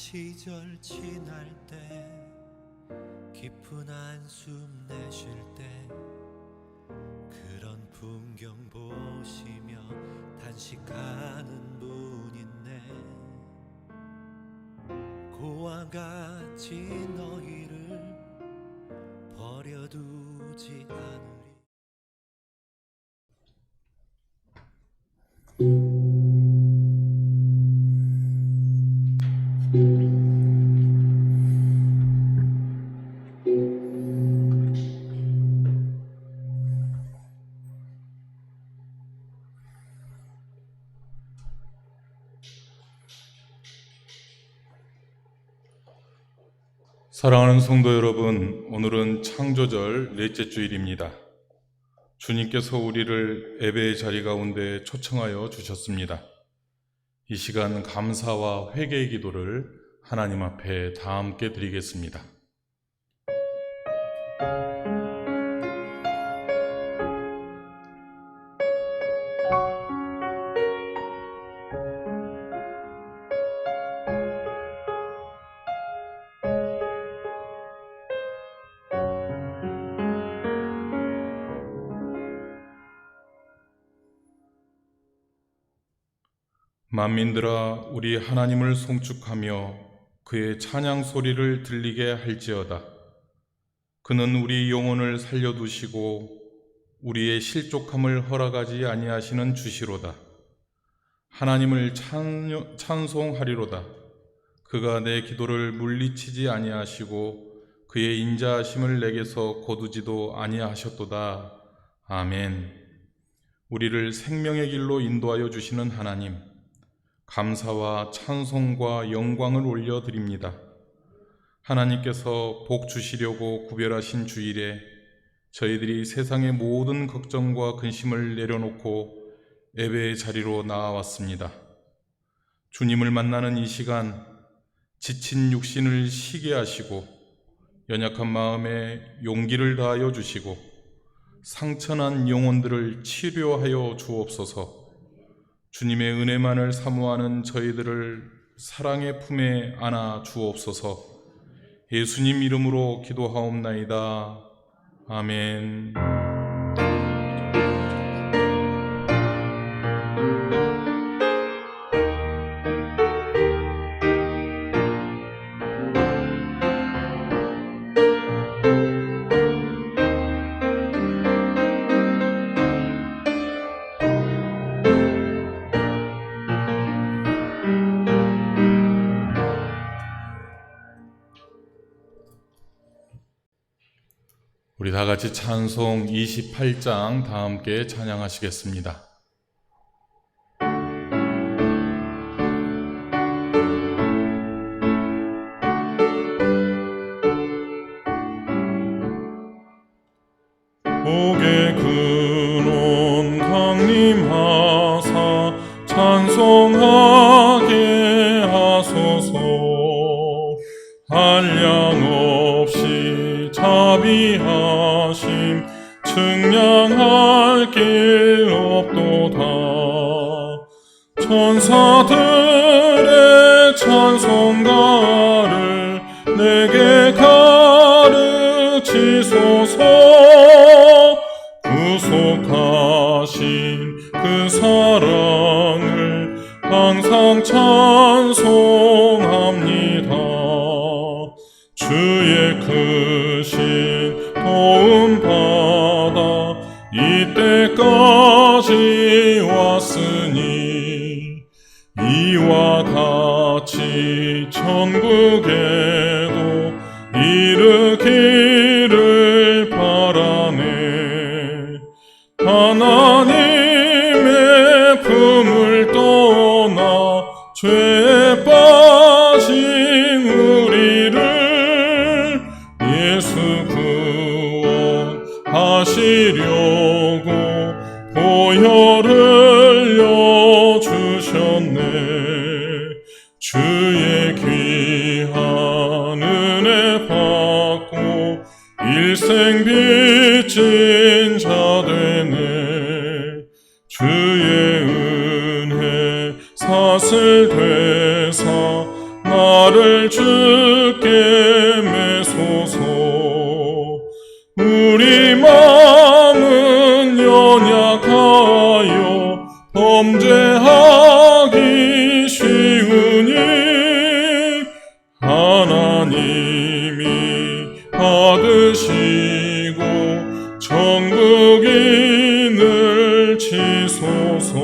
시절 지날 때 깊은 한숨 내쉴 때 그런 풍경 보시며 단식하는 분 있네. 고와 같이 너희를 버려두지 않으리. 사랑하는 성도 여러분, 오늘은 창조절 넷째 주일입니다. 주님께서 우리를 예배의 자리 가운데 초청하여 주셨습니다. 이 시간 감사와 회개의 기도를 하나님 앞에 다 함께 드리겠습니다. 만민들아, 우리 하나님을 송축하며 그의 찬양 소리를 들리게 할지어다. 그는 우리 영혼을 살려두시고 우리의 실족함을 허락하지 아니하시는 주시로다. 하나님을 찬송하리로다. 그가 내 기도를 물리치지 아니하시고 그의 인자하심을 내게서 거두지도 아니하셨도다. 아멘. 우리를 생명의 길로 인도하여 주시는 하나님, 감사와 찬송과 영광을 올려드립니다. 하나님께서 복 주시려고 구별하신 주일에 저희들이 세상의 모든 걱정과 근심을 내려놓고 예배의 자리로 나아왔습니다. 주님을 만나는 이 시간, 지친 육신을 쉬게 하시고 연약한 마음에 용기를 다하여 주시고 상처난 영혼들을 치료하여 주옵소서. 주님의 은혜만을 사모하는 저희들을 사랑의 품에 안아 주옵소서. 예수님 이름으로 기도하옵나이다. 아멘. 우리 다 같이 찬송 28장 다 함께 찬양하시겠습니다. 복의 근원 강림하사 찬송하게 하소서. 한량 없이 자비하심 측량할 길 없도다. 천사들의 찬송가를 내게 가르치소서. 구속하신 그 사랑을 항상 찬송합니다. 주의 크신 도움 받아 이때까지 왔으니 이와 같이 천국에도 이르기를 바라네. 하나님의 품을 떠나 죄에 빠진 우리를 예수 구원하시려고 보혈을 흘려주셨네. 주의 귀한 은혜 받고 일생 빚진 자 되네. 주의 은혜 사슬 되사 나를 주께 매소서. 우리 마음은 연약하여 범죄하기 쉬우니 하나님이 받으시고 천국인을 치소서.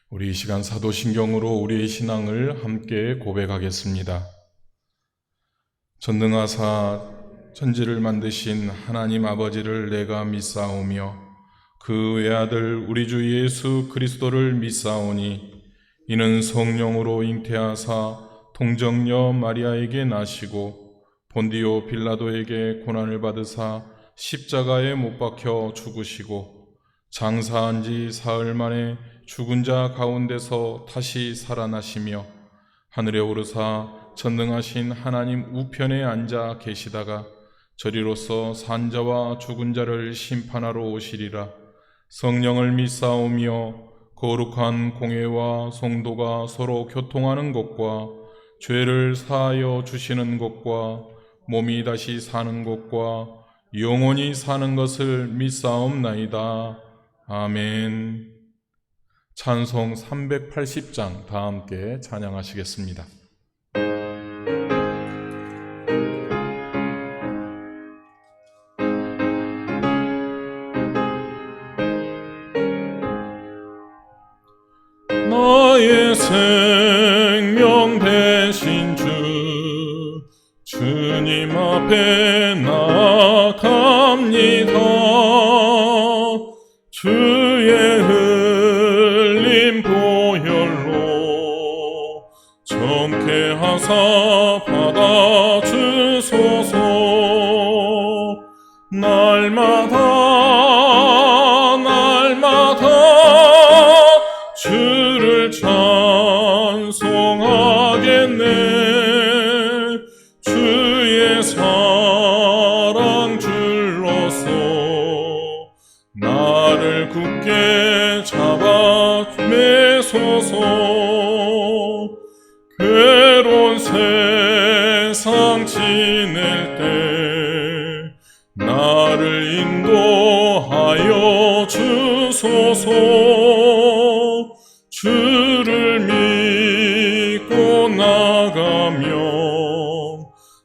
우리 이 시간 사도신경으로 우리의 신앙을 함께 고백하겠습니다. 전능하사 천지를 만드신 하나님 아버지를 내가 믿사오며 그 외아들 우리 주 예수 그리스도를 믿사오니 이는 성령으로 잉태하사 동정녀 마리아에게 나시고 본디오 빌라도에게 고난을 받으사 십자가에 못 박혀 죽으시고 장사한 지 사흘 만에 죽은 자 가운데서 다시 살아나시며 하늘에 오르사 전능하신 하나님 우편에 앉아 계시다가 저리로서 산 자와 죽은 자를 심판하러 오시리라. 성령을 믿사오며 거룩한 공회와 성도가 서로 교통하는 것과 죄를 사하여 주시는 것과 몸이 다시 사는 것과 영원히 사는 것을 믿사옵나이다. 아멘. 찬송 380장 다 함께 찬양하시겠습니다. 나의 생명 되신 주님 앞에 나아갑니다. 주의 흘린 보혈로 정케 하사 받아주소서. 날마다 주를 찬송하겠네. 주의 사랑 줄로서 나를 굳게 잡아 매소서. 괴로운 세상 지낼 때 나를 인도하여 주소서. 주를 믿고 나가면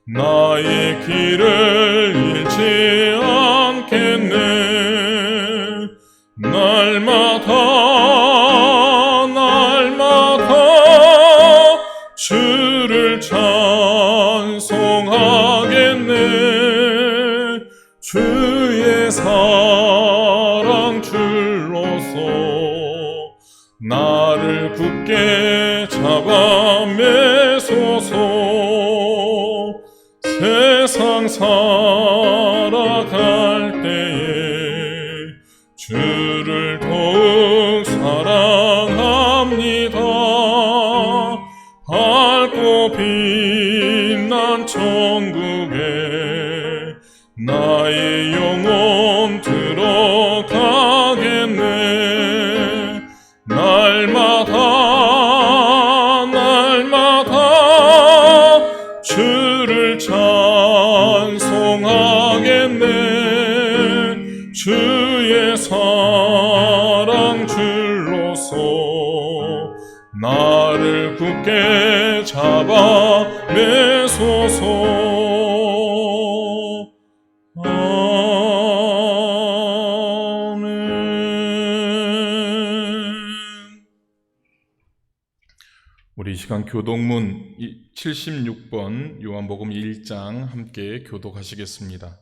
나의 길을 잃지 않겠네. 날마다 주를 찬송하겠네. 주의 사랑 줄로서 나를 굳게 잡아 매소서. 세상 살아갈 때에 주를 더욱 사랑합니다. 밝고 빛난 천국에 나의 영혼 들어가겠네. 날마다 주를 찬송하겠네. 주의 사랑 줄로서 나를 굳게 잡아 매소서. 우리 이 시간 교독문 76번 요한복음 1장 함께 교독하시겠습니다.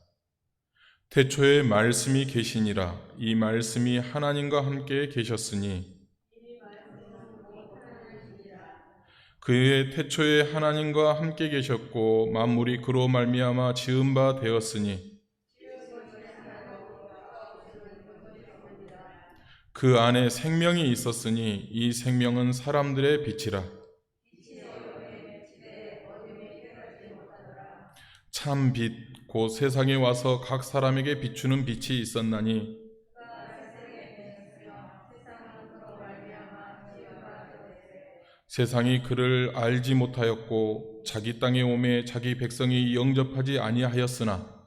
태초에 말씀이 계시니라. 이 말씀이 하나님과 함께 계셨으니 그의 태초에 하나님과 함께 계셨고 만물이 그로 말미암아 지은 바 되었으니 그 안에 생명이 있었으니 이 생명은 사람들의 빛이라. 참 빛 곧 세상에 와서 각 사람에게 비추는 빛이 있었나니 세상이 그를 알지 못하였고 자기 땅에 오매 자기 백성이 영접하지 아니하였으나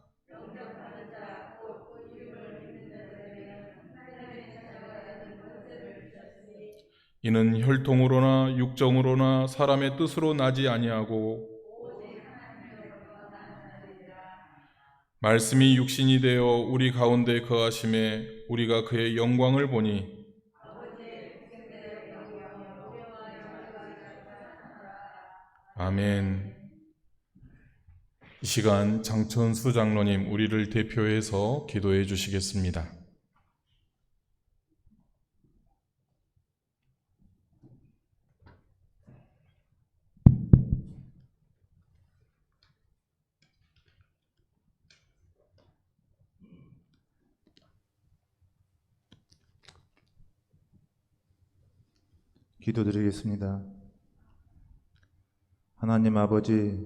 이는 혈통으로나 육정으로나 사람의 뜻으로 나지 아니하고 말씀이 육신이 되어 우리 가운데 거하심에 우리가 그의 영광을 보니 아멘. 이 시간 장천수 장로님 우리를 대표해서 기도해 주시겠습니다. 기도드리겠습니다. 하나님 아버지,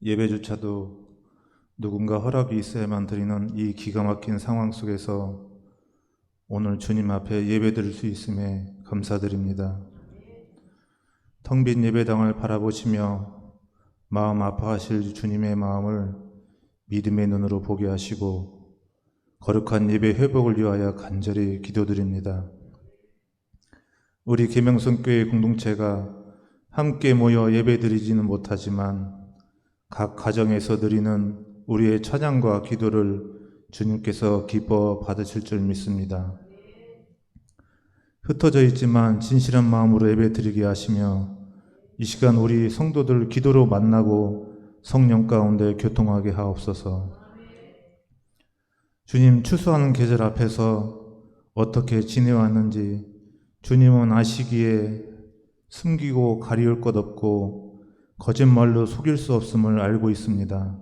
예배조차도 누군가 허락이 있어야만 드리는 이 기가 막힌 상황 속에서 오늘 주님 앞에 예배드릴 수 있음에 감사드립니다. 텅 빈 예배당을 바라보시며 마음 아파하실 주님의 마음을 믿음의 눈으로 보게 하시고 거룩한 예배 회복을 위하여 간절히 기도드립니다. 우리 계명성교회 공동체가 함께 모여 예배드리지는 못하지만 각 가정에서 드리는 우리의 찬양과 기도를 주님께서 기뻐 받으실 줄 믿습니다. 흩어져 있지만 진실한 마음으로 예배드리게 하시며 이 시간 우리 성도들 기도로 만나고 성령 가운데 교통하게 하옵소서. 주님, 추수하는 계절 앞에서 어떻게 지내왔는지 주님은 아시기에 숨기고 가리울 것 없고 거짓말로 속일 수 없음을 알고 있습니다.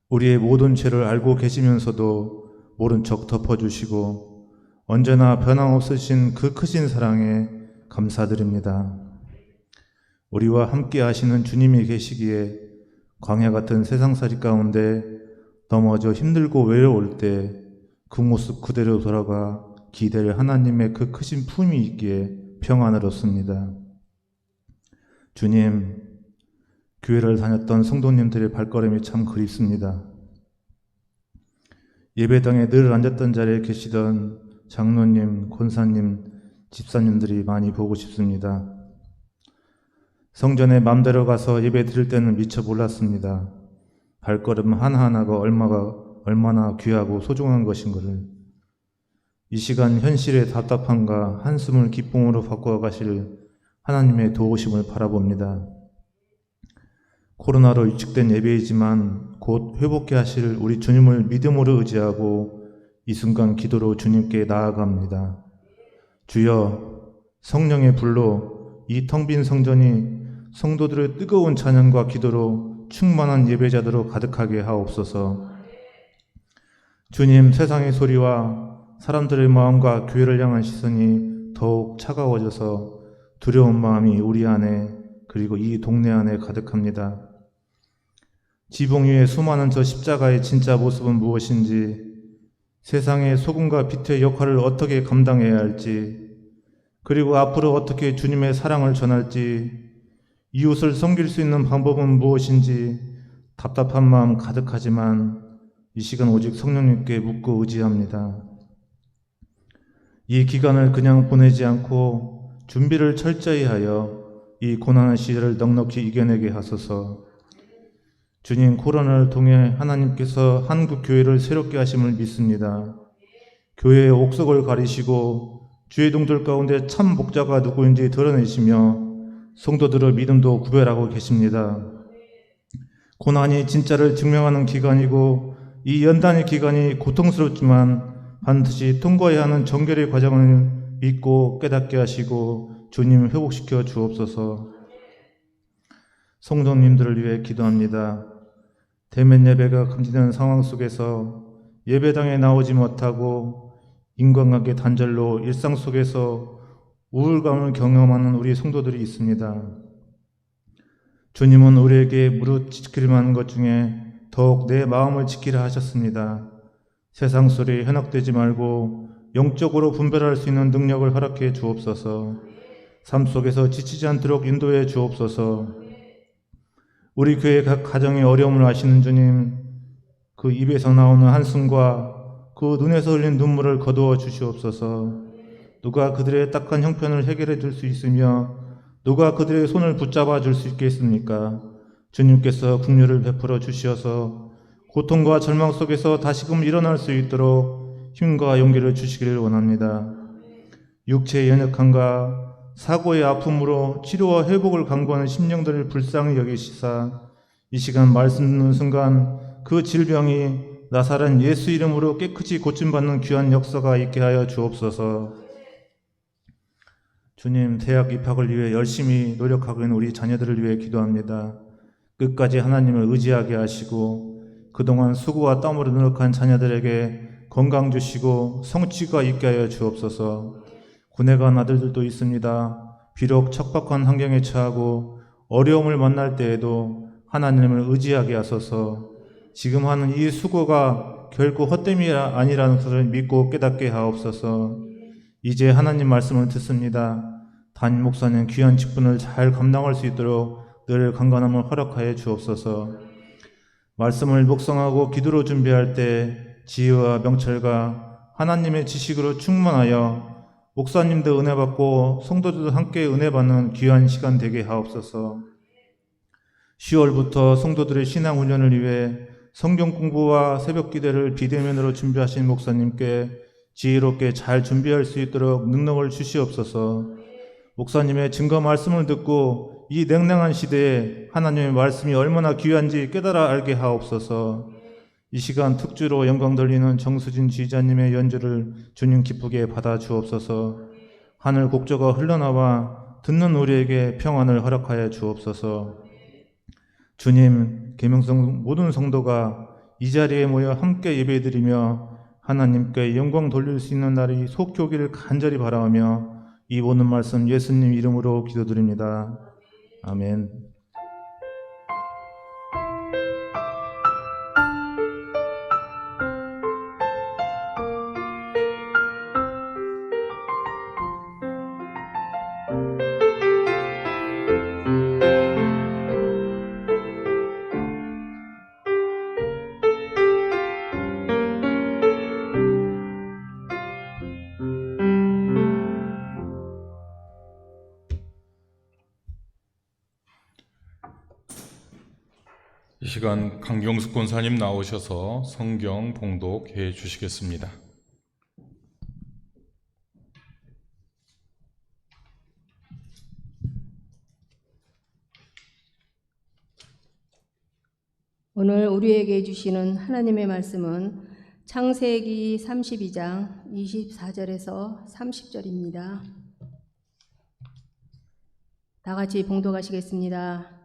우리의 모든 죄를 알고 계시면서도 모른 척 덮어주시고 언제나 변함없으신 그 크신 사랑에 감사드립니다. 우리와 함께 하시는 주님이 계시기에 광야 같은 세상살이 가운데 넘어져 힘들고 외로울 때 그 모습 그대로 돌아가 기댈 하나님의 그 크신 품이 있기에 평안을 얻습니다. 주님, 교회를 다녔던 성도님들의 발걸음이 참 그립습니다. 예배당에 늘 앉았던 자리에 계시던 장로님, 권사님, 집사님들이 많이 보고 싶습니다. 성전에 맘대로 가서 예배 드릴 때는 미처 몰랐습니다. 발걸음 하나하나가 얼마나 귀하고 소중한 것인가를. 이 시간 현실의 답답함과 한숨을 기쁨으로 바꾸어 가실 하나님의 도우심을 바라봅니다. 코로나로 위축된 예배이지만 곧 회복케 하실 우리 주님을 믿음으로 의지하고 이 순간 기도로 주님께 나아갑니다. 주여, 성령의 불로 이 텅 빈 성전이 성도들의 뜨거운 찬양과 기도로 충만한 예배자들로 가득하게 하옵소서. 주님, 세상의 소리와 사람들의 마음과 교회를 향한 시선이 더욱 차가워져서 두려운 마음이 우리 안에 그리고 이 동네 안에 가득합니다. 지붕 위에 수많은 저 십자가의 진짜 모습은 무엇인지, 세상의 소금과 빛의 역할을 어떻게 감당해야 할지, 그리고 앞으로 어떻게 주님의 사랑을 전할지, 이웃을 섬길 수 있는 방법은 무엇인지 답답한 마음 가득하지만 이 시간 오직 성령님께 묻고 의지합니다. 이 기간을 그냥 보내지 않고 준비를 철저히 하여 이 고난의 시절을 넉넉히 이겨내게 하소서. 주님, 코로나를 통해 하나님께서 한국 교회를 새롭게 하심을 믿습니다. 교회의 옥석을 가리시고 주의 동들 가운데 참 목자가 누구인지 드러내시며 성도들의 믿음도 구별하고 계십니다. 고난이 진짜를 증명하는 기간이고 이 연단의 기간이 고통스럽지만 반드시 통과해야 하는 정결의 과정을 믿고 깨닫게 하시고 주님 회복시켜 주옵소서. 성도님들을 위해 기도합니다. 대면 예배가 금지되는 상황 속에서 예배당에 나오지 못하고 인간관계 단절로 일상 속에서 우울감을 경험하는 우리 성도들이 있습니다. 주님은 우리에게 무릇 지키려 하는 것 중에 더욱 내 마음을 지키라 하셨습니다. 세상 소리에 현혹되지 말고 영적으로 분별할 수 있는 능력을 허락해 주옵소서. 삶 속에서 지치지 않도록 인도해 주옵소서. 우리 교회 각 가정의 어려움을 아시는 주님, 그 입에서 나오는 한숨과 그 눈에서 흘린 눈물을 거두어 주시옵소서. 누가 그들의 딱한 형편을 해결해 줄 수 있으며 누가 그들의 손을 붙잡아 줄 수 있겠습니까? 주님께서 긍휼을 베풀어 주시어서 고통과 절망 속에서 다시금 일어날 수 있도록 힘과 용기를 주시기를 원합니다. 육체의 연약함과 사고의 아픔으로 치료와 회복을 강구하는 심령들을 불쌍히 여기시사 이 시간 말씀 듣는 순간 그 질병이 나사렛 예수 이름으로 깨끗이 고침받는 귀한 역사가 있게 하여 주옵소서. 주님, 대학 입학을 위해 열심히 노력하고 있는 우리 자녀들을 위해 기도합니다. 끝까지 하나님을 의지하게 하시고 그동안 수고와 땀으로 노력한 자녀들에게 건강 주시고 성취가 있게 하여 주옵소서. 군에 간 아들들도 있습니다. 비록 척박한 환경에 처하고 어려움을 만날 때에도 하나님을 의지하게 하소서. 지금 하는 이 수고가 결코 헛됨이 아니라는 것을 믿고 깨닫게 하옵소서. 이제 하나님 말씀을 듣습니다. 담임 목사님 귀한 직분을 잘 감당할 수 있도록 늘 강건함을 허락하여 주옵소서. 말씀을 묵상하고 기도로 준비할 때 지혜와 명철과 하나님의 지식으로 충만하여 목사님도 은혜 받고 성도들도 함께 은혜 받는 귀한 시간 되게 하옵소서. 10월부터 성도들의 신앙 훈련을 위해 성경 공부와 새벽 기도를 비대면으로 준비하신 목사님께 지혜롭게 잘 준비할 수 있도록 능력을 주시옵소서. 목사님의 증거 말씀을 듣고 이 냉랭한 시대에 하나님의 말씀이 얼마나 귀한지 깨달아 알게 하옵소서. 이 시간 특주로 영광 돌리는 정수진 지휘자님의 연주를 주님 기쁘게 받아 주옵소서. 하늘 곡조가 흘러나와 듣는 우리에게 평안을 허락하여 주옵소서. 주님, 계명성 모든 성도가 이 자리에 모여 함께 예배드리며 하나님께 영광 돌릴 수 있는 날이 속히 오기를 간절히 바라며 이 모든 말씀 예수님 이름으로 기도드립니다. 아멘. 이 시간 강경숙 권사님 나오셔서 성경 봉독해 주시겠습니다. 오늘 우리에게 주시는 하나님의 말씀은 창세기 32장 24절에서 30절입니다. 다 같이 봉독하시겠습니다.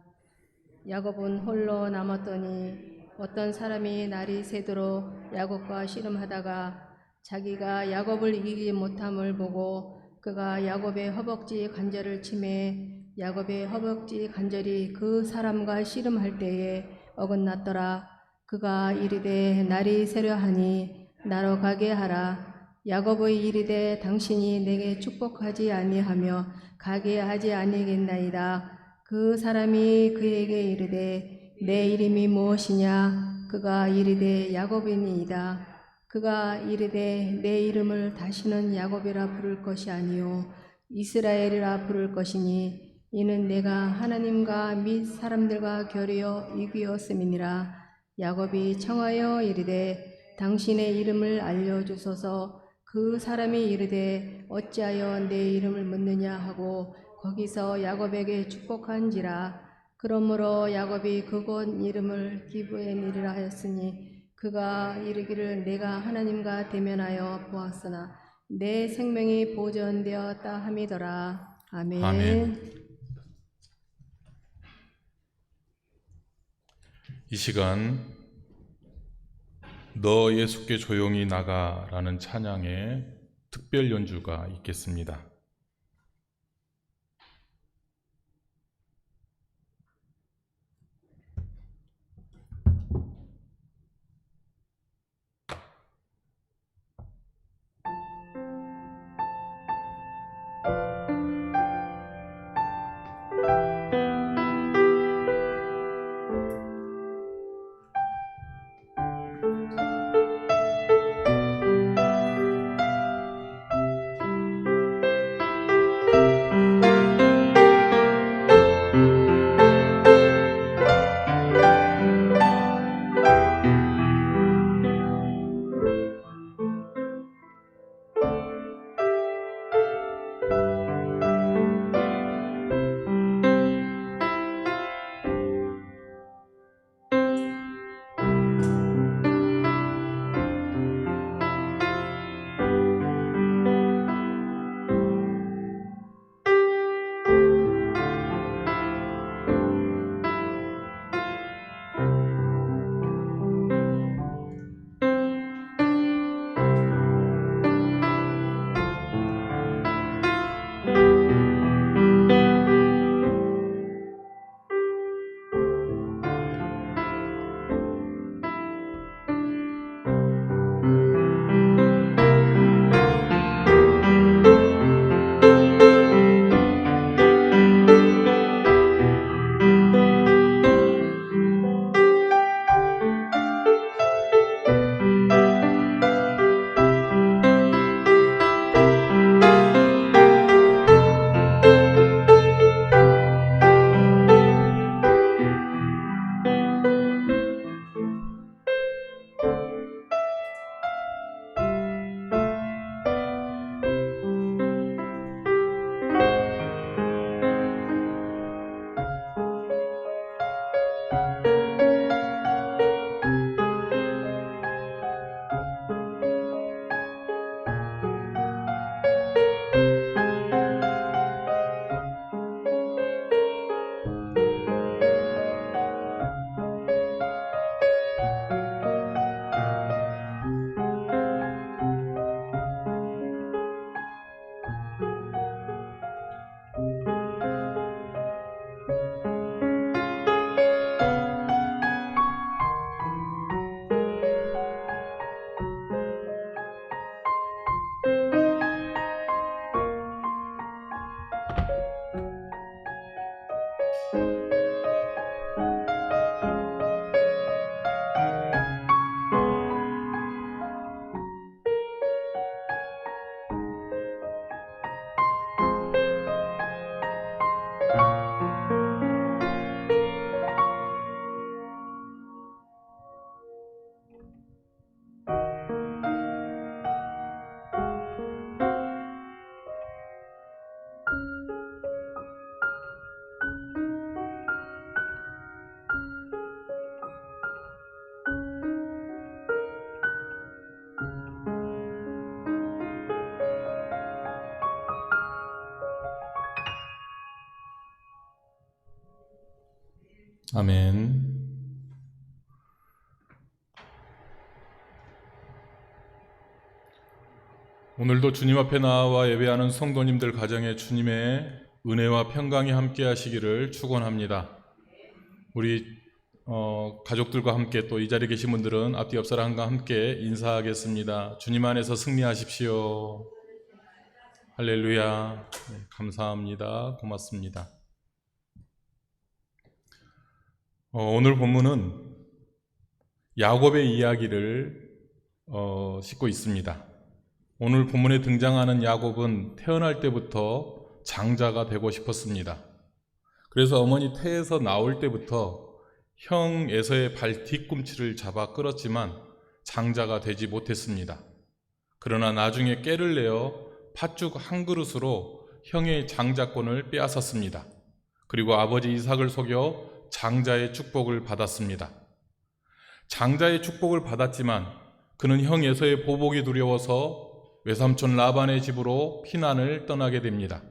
야곱은 홀로 남았더니 어떤 사람이 날이 새도록 야곱과 씨름하다가 자기가 야곱을 이기지 못함을 보고 그가 야곱의 허벅지 관절을 치매 야곱의 허벅지 관절이 그 사람과 씨름할 때에 어긋났더라. 그가 이르되 날이 새려 하니 나로 가게 하라. 야곱의 이르되 당신이 내게 축복하지 아니하며 가게 하지 아니겠나이다. 그 사람이 그에게 이르되 내 이름이 무엇이냐? 그가 이르되 야곱이니이다. 그가 이르되 내 이름을 다시는 야곱이라 부를 것이 아니요 이스라엘이라 부를 것이니 이는 내가 하나님과 및 사람들과 결의어 이기었음이니라. 야곱이 청하여 이르되 당신의 이름을 알려주소서. 그 사람이 이르되 어찌하여 내 이름을 묻느냐 하고 거기서 야곱에게 축복한지라. 그러므로 야곱이 그곳 이름을 기브엔이라 하였으니 그가 이르기를 내가 하나님과 대면하여 보았으나 내 생명이 보존되었다 함이더라. 아멘. 아멘. 이 시간 너 예수께 조용히 나가라는 찬양의 특별 연주가 있겠습니다. 아멘. 오늘도 주님 앞에 나와 예배하는 성도님들 가정에 주님의 은혜와 평강이 함께 하시기를 축원합니다. 우리 가족들과 함께 또 이 자리에 계신 분들은 앞뒤 옆 사람과 함께 인사하겠습니다. 주님 안에서 승리하십시오. 할렐루야. 네, 감사합니다. 고맙습니다. 오늘 본문은 야곱의 이야기를 싣고 있습니다. 오늘 본문에 등장하는 야곱은 태어날 때부터 장자가 되고 싶었습니다. 그래서 어머니 태에서 나올 때부터 형 에서의 발 뒤꿈치를 잡아 끌었지만 장자가 되지 못했습니다. 그러나 나중에 깨를 내어 팥죽 한 그릇으로 형의 장자권을 빼앗았습니다. 그리고 아버지 이삭을 속여 장자의 축복을 받았습니다. 장자의 축복을 받았지만 그는 형 에서의 보복이 두려워서 외삼촌 라반의 집으로 피난을 떠나게 됩니다.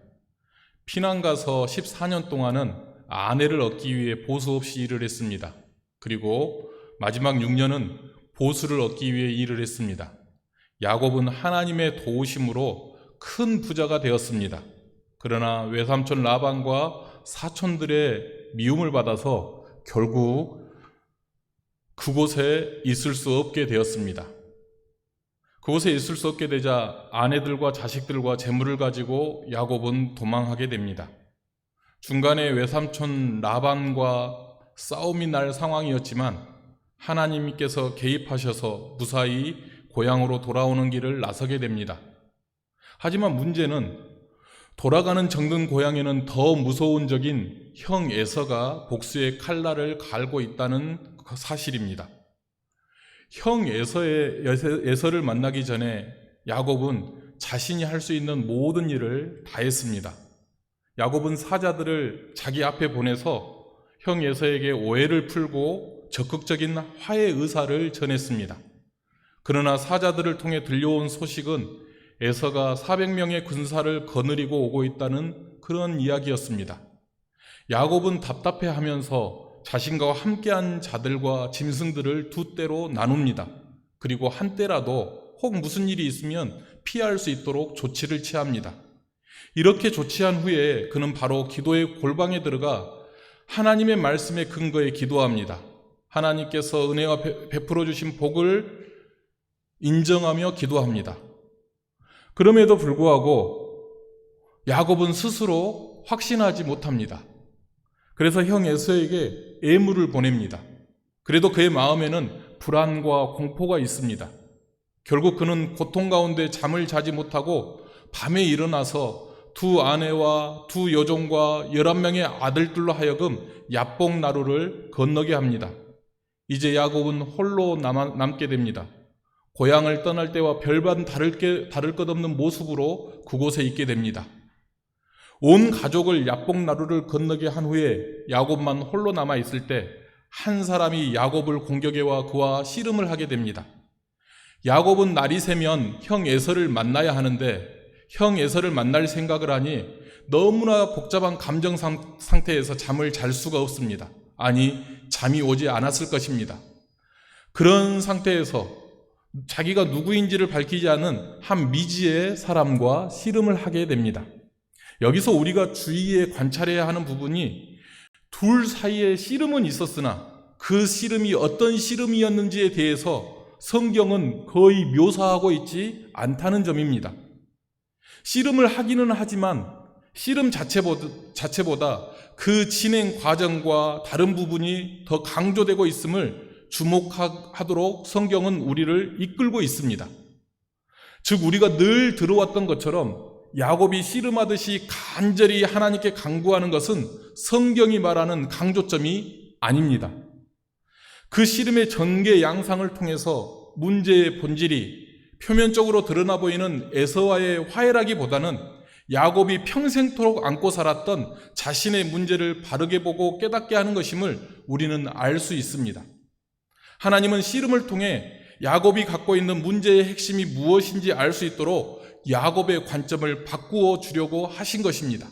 피난 가서 14년 동안은 아내를 얻기 위해 보수 없이 일을 했습니다. 그리고 마지막 6년은 보수를 얻기 위해 일을 했습니다. 야곱은 하나님의 도우심으로 큰 부자가 되었습니다. 그러나 외삼촌 라반과 사촌들의 미움을 받아서 결국 그곳에 있을 수 없게 되었습니다. 그곳에 있을 수 없게 되자 아내들과 자식들과 재물을 가지고 야곱은 도망하게 됩니다. 중간에 외삼촌 라반과 싸움이 날 상황이었지만 하나님께서 개입하셔서 무사히 고향으로 돌아오는 길을 나서게 됩니다. 하지만 문제는 돌아가는 정든 고향에는 더 무서운 적인 형 에서가 복수의 칼날을 갈고 있다는 사실입니다. 형 에서를 만나기 전에 야곱은 자신이 할 수 있는 모든 일을 다 했습니다. 야곱은 사자들을 자기 앞에 보내서 형 에서에게 오해를 풀고 적극적인 화해 의사를 전했습니다. 그러나 사자들을 통해 들려온 소식은 에서가 400명의 군사를 거느리고 오고 있다는 그런 이야기였습니다. 야곱은 답답해하면서 자신과 함께한 자들과 짐승들을 두 떼로 나눕니다. 그리고 한 떼라도 혹 무슨 일이 있으면 피할 수 있도록 조치를 취합니다. 이렇게 조치한 후에 그는 바로 기도의 골방에 들어가 하나님의 말씀에 근거해 기도합니다. 하나님께서 은혜와 베풀어 주신 복을 인정하며 기도합니다. 그럼에도 불구하고 야곱은 스스로 확신하지 못합니다. 그래서 형 에서에게 애물을 보냅니다. 그래도 그의 마음에는 불안과 공포가 있습니다. 결국 그는 고통 가운데 잠을 자지 못하고 밤에 일어나서 두 아내와 두 여종과 11명의 아들들로 하여금 야복 나루를 건너게 합니다. 이제 야곱은 홀로 남게 됩니다. 고향을 떠날 때와 별반 다를 것 없는 모습으로 그곳에 있게 됩니다. 온 가족을 야복 나루를 건너게 한 후에 야곱만 홀로 남아 있을 때 한 사람이 야곱을 공격해와 그와 씨름을 하게 됩니다. 야곱은 날이 새면 형 에서를 만나야 하는데 형 에서를 만날 생각을 하니 너무나 복잡한 감정 상태에서 잠을 잘 수가 없습니다. 아니, 잠이 오지 않았을 것입니다. 그런 상태에서 자기가 누구인지를 밝히지 않은 한 미지의 사람과 씨름을 하게 됩니다. 여기서 우리가 주의에 관찰해야 하는 부분이 둘 사이에 씨름은 있었으나 그 씨름이 어떤 씨름이었는지에 대해서 성경은 거의 묘사하고 있지 않다는 점입니다. 씨름을 하기는 하지만 씨름 자체보다 그 진행 과정과 다른 부분이 더 강조되고 있음을 주목하도록 성경은 우리를 이끌고 있습니다. 즉 우리가 늘 들어왔던 것처럼 야곱이 씨름하듯이 간절히 하나님께 간구하는 것은 성경이 말하는 강조점이 아닙니다. 그 씨름의 전개 양상을 통해서 문제의 본질이 표면적으로 드러나 보이는 에서와의 화해라기보다는 야곱이 평생토록 안고 살았던 자신의 문제를 바르게 보고 깨닫게 하는 것임을 우리는 알 수 있습니다. 하나님은 씨름을 통해 야곱이 갖고 있는 문제의 핵심이 무엇인지 알 수 있도록 야곱의 관점을 바꾸어 주려고 하신 것입니다.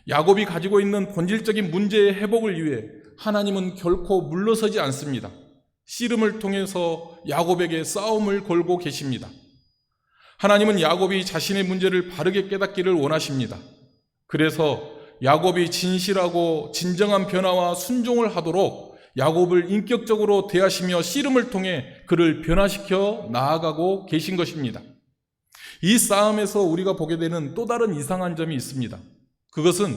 야곱이 가지고 있는 본질적인 문제의 회복을 위해 하나님은 결코 물러서지 않습니다. 씨름을 통해서 야곱에게 싸움을 걸고 계십니다. 하나님은 야곱이 자신의 문제를 바르게 깨닫기를 원하십니다. 그래서 야곱이 진실하고 진정한 변화와 순종을 하도록 야곱을 인격적으로 대하시며 씨름을 통해 그를 변화시켜 나아가고 계신 것입니다. 이 싸움에서 우리가 보게 되는 또 다른 이상한 점이 있습니다. 그것은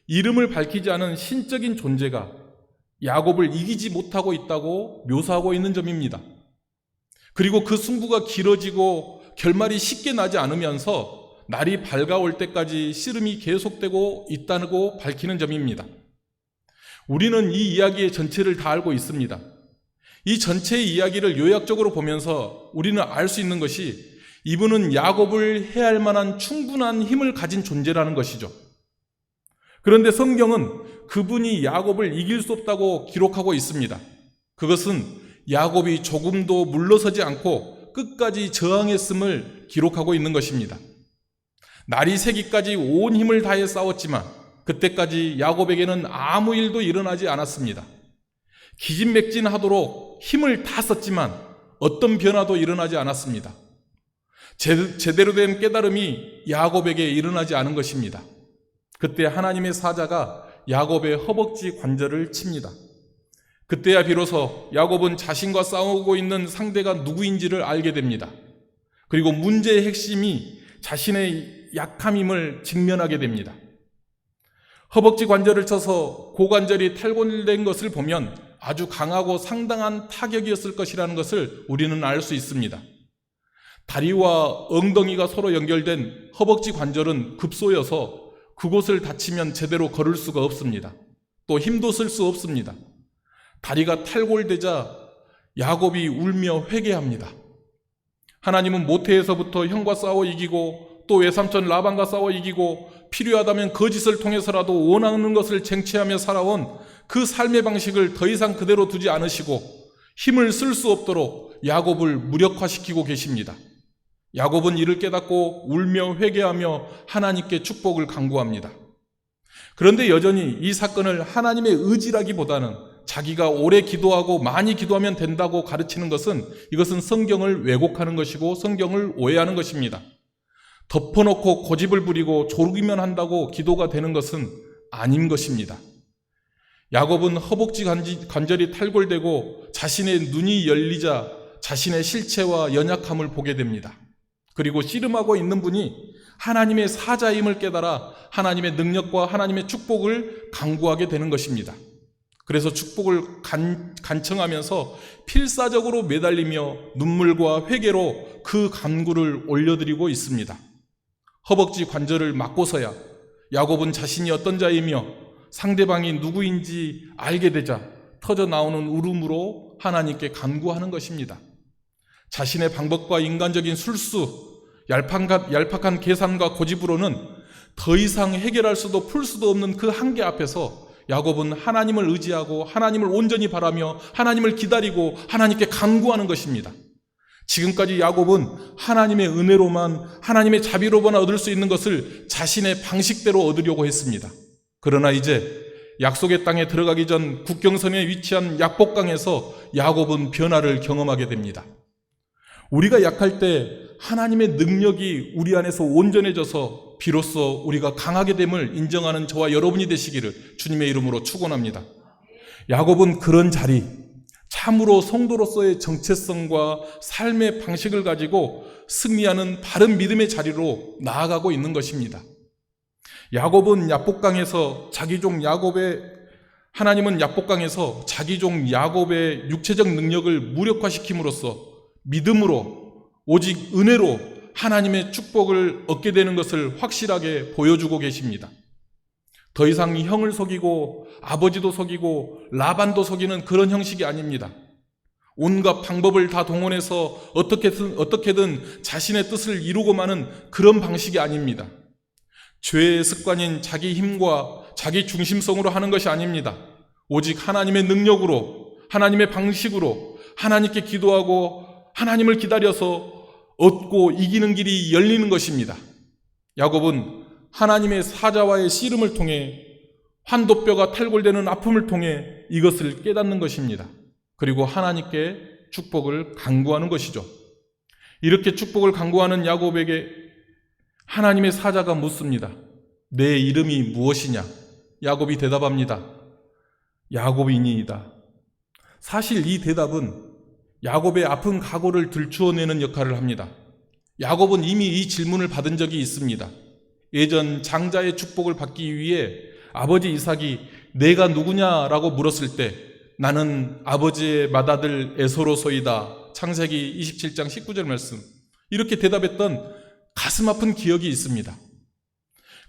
이름을 밝히지 않은 신적인 존재가 야곱을 이기지 못하고 있다고 묘사하고 있는 점입니다. 그리고 그 승부가 길어지고 결말이 쉽게 나지 않으면서 날이 밝아올 때까지 씨름이 계속되고 있다고 밝히는 점입니다. 우리는 이 이야기의 전체를 다 알고 있습니다. 이 전체의 이야기를 요약적으로 보면서 우리는 알 수 있는 것이 이분은 야곱을 해할 만한 충분한 힘을 가진 존재라는 것이죠. 그런데 성경은 그분이 야곱을 이길 수 없다고 기록하고 있습니다. 그것은 야곱이 조금도 물러서지 않고 끝까지 저항했음을 기록하고 있는 것입니다. 날이 새기까지 온 힘을 다해 싸웠지만 그때까지 야곱에게는 아무 일도 일어나지 않았습니다. 기진맥진하도록 힘을 다 썼지만 어떤 변화도 일어나지 않았습니다. 제대로 된 깨달음이 야곱에게 일어나지 않은 것입니다. 그때 하나님의 사자가 야곱의 허벅지 관절을 칩니다. 그때야 비로소 야곱은 자신과 싸우고 있는 상대가 누구인지를 알게 됩니다. 그리고 문제의 핵심이 자신의 약함임을 직면하게 됩니다. 허벅지 관절을 쳐서 고관절이 탈골된 것을 보면 아주 강하고 상당한 타격이었을 것이라는 것을 우리는 알 수 있습니다. 다리와 엉덩이가 서로 연결된 허벅지 관절은 급소여서 그곳을 다치면 제대로 걸을 수가 없습니다. 또 힘도 쓸 수 없습니다. 다리가 탈골되자 야곱이 울며 회개합니다. 하나님은 모태에서부터 형과 싸워 이기고 또 외삼촌 라반과 싸워 이기고 필요하다면 거짓을 통해서라도 원하는 것을 쟁취하며 살아온 그 삶의 방식을 더 이상 그대로 두지 않으시고 힘을 쓸 수 없도록 야곱을 무력화시키고 계십니다. 야곱은 이를 깨닫고 울며 회개하며 하나님께 축복을 간구합니다. 그런데 여전히 이 사건을 하나님의 의지라기보다는 자기가 오래 기도하고 많이 기도하면 된다고 가르치는 것은 이것은 성경을 왜곡하는 것이고 성경을 오해하는 것입니다. 덮어놓고 고집을 부리고 조르기만 한다고 기도가 되는 것은 아닌 것입니다. 야곱은 허벅지 관절이 탈골되고 자신의 눈이 열리자 자신의 실체와 연약함을 보게 됩니다. 그리고 씨름하고 있는 분이 하나님의 사자임을 깨달아 하나님의 능력과 하나님의 축복을 간구하게 되는 것입니다. 그래서 축복을 간청하면서 필사적으로 매달리며 눈물과 회개로 그 간구를 올려드리고 있습니다. 허벅지 관절을 맞고서야 야곱은 자신이 어떤 자이며 상대방이 누구인지 알게 되자 터져 나오는 울음으로 하나님께 간구하는 것입니다. 자신의 방법과 인간적인 술수, 얄팍한 계산과 고집으로는 더 이상 해결할 수도 풀 수도 없는 그 한계 앞에서 야곱은 하나님을 의지하고 하나님을 온전히 바라며 하나님을 기다리고 하나님께 간구하는 것입니다. 지금까지 야곱은 하나님의 은혜로만 하나님의 자비로만 얻을 수 있는 것을 자신의 방식대로 얻으려고 했습니다. 그러나 이제 약속의 땅에 들어가기 전 국경선에 위치한 약복강에서 야곱은 변화를 경험하게 됩니다. 우리가 약할 때 하나님의 능력이 우리 안에서 온전해져서 비로소 우리가 강하게 됨을 인정하는 저와 여러분이 되시기를 주님의 이름으로 축원합니다. 야곱은 그런 자리, 참으로 성도로서의 정체성과 삶의 방식을 가지고 승리하는 바른 믿음의 자리로 나아가고 있는 것입니다. 야곱은 야복강에서 하나님은 야복강에서 자기 종 야곱의 육체적 능력을 무력화시킴으로써 믿음으로 오직 은혜로 하나님의 축복을 얻게 되는 것을 확실하게 보여주고 계십니다. 더 이상 형을 속이고 아버지도 속이고 라반도 속이는 그런 형식이 아닙니다. 온갖 방법을 다 동원해서 어떻게든 자신의 뜻을 이루고 마는 그런 방식이 아닙니다. 죄의 습관인 자기 힘과 자기 중심성으로 하는 것이 아닙니다. 오직 하나님의 능력으로, 하나님의 방식으로 하나님께 기도하고 하나님을 기다려서 얻고 이기는 길이 열리는 것입니다. 야곱은 하나님의 사자와의 씨름을 통해 환도뼈가 탈골되는 아픔을 통해 이것을 깨닫는 것입니다. 그리고 하나님께 축복을 간구하는 것이죠. 이렇게 축복을 간구하는 야곱에게 하나님의 사자가 묻습니다. 내 이름이 무엇이냐? 야곱이 대답합니다. 야곱이니이다. 사실 이 대답은 야곱의 아픈 각오를 들추어내는 역할을 합니다. 야곱은 이미 이 질문을 받은 적이 있습니다. 예전 장자의 축복을 받기 위해 아버지 이삭이 내가 누구냐라고 물었을 때 나는 아버지의 맏아들 에서로소이다. 창세기 27장 19절 말씀. 이렇게 대답했던 가슴 아픈 기억이 있습니다.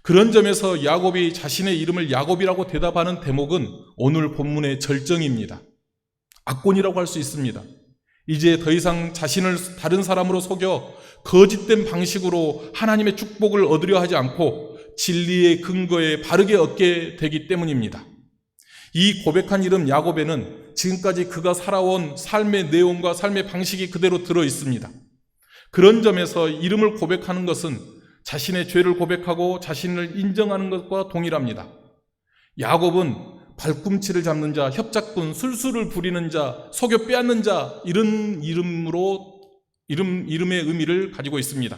그런 점에서 야곱이 자신의 이름을 야곱이라고 대답하는 대목은 오늘 본문의 절정입니다. 악권이라고 할 수 있습니다. 이제 더 이상 자신을 다른 사람으로 속여 거짓된 방식으로 하나님의 축복을 얻으려 하지 않고 진리의 근거에 바르게 얻게 되기 때문입니다. 이 고백한 이름 야곱에는 지금까지 그가 살아온 삶의 내용과 삶의 방식이 그대로 들어 있습니다. 그런 점에서 이름을 고백하는 것은 자신의 죄를 고백하고 자신을 인정하는 것과 동일합니다. 야곱은 발꿈치를 잡는 자, 협작꾼, 술수를 부리는 자, 속여 빼앗는 자, 이런 이름의 의미를 가지고 있습니다.